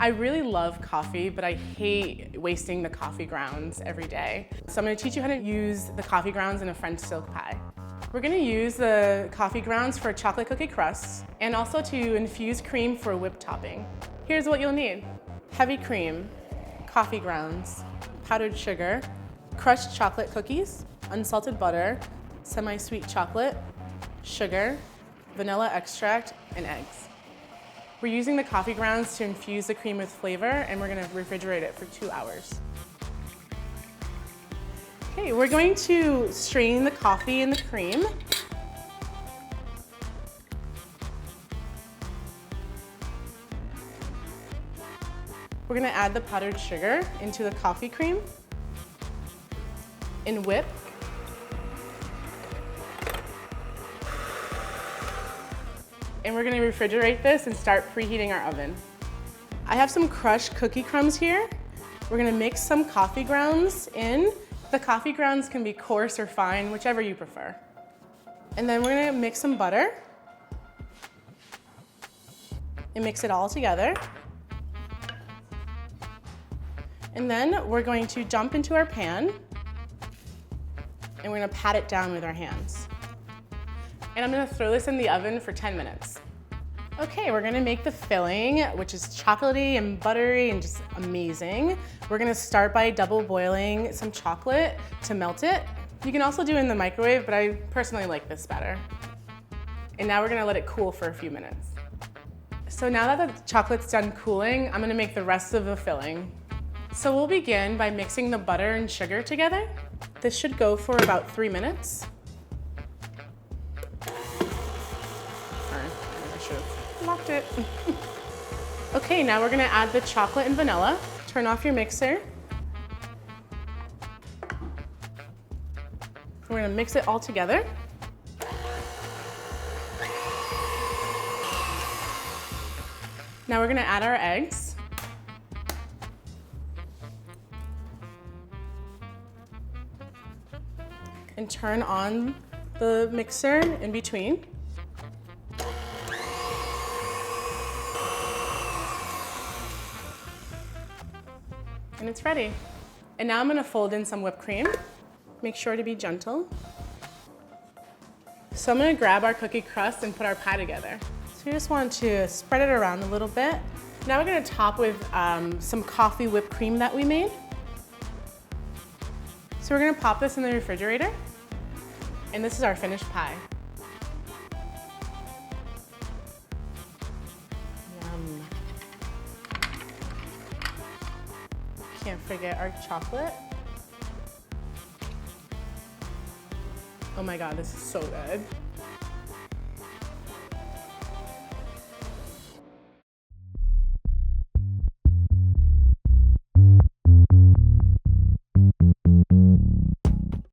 I really love coffee, but I hate wasting the coffee grounds every day. So I'm gonna teach you how to use the coffee grounds in a French silk pie. We're gonna use the coffee grounds for chocolate cookie crusts and also to infuse cream for whipped topping. Here's what you'll need. Heavy cream, coffee grounds, powdered sugar, crushed chocolate cookies, unsalted butter, semi-sweet chocolate, sugar, vanilla extract, and eggs. We're using the coffee grounds to infuse the cream with flavor, and we're gonna refrigerate it for 2 hours. Okay, we're going to strain the coffee in the cream. We're gonna add the powdered sugar into the coffee cream and whip. And we're gonna refrigerate this and start preheating our oven. I have some crushed cookie crumbs here. We're gonna mix some coffee grounds in. The coffee grounds can be coarse or fine, whichever you prefer. And then we're gonna mix some butter and mix it all together. And then we're going to dump into our pan and we're gonna pat it down with our hands. And I'm gonna throw this in the oven for 10 minutes. Okay, we're gonna make the filling, which is chocolatey and buttery and just amazing. We're gonna start by double boiling some chocolate to melt it. You can also do it in the microwave, but I personally like this better. And now we're gonna let it cool for a few minutes. So now that the chocolate's done cooling, I'm gonna make the rest of the filling. So we'll begin by mixing the butter and sugar together. This should go for about 3 minutes. Locked it. Okay, now we're gonna add the chocolate and vanilla. Turn off your mixer. We're gonna mix it all together. Now we're gonna add our eggs. And turn on the mixer in between. And it's ready. And now I'm gonna fold in some whipped cream. Make sure to be gentle. So I'm gonna grab our cookie crust and put our pie together. So you just want to spread it around a little bit. Now we're gonna top with some coffee whipped cream that we made. So we're gonna pop this in the refrigerator. And this is our finished pie. Can't forget our chocolate. Oh my God, this is so good.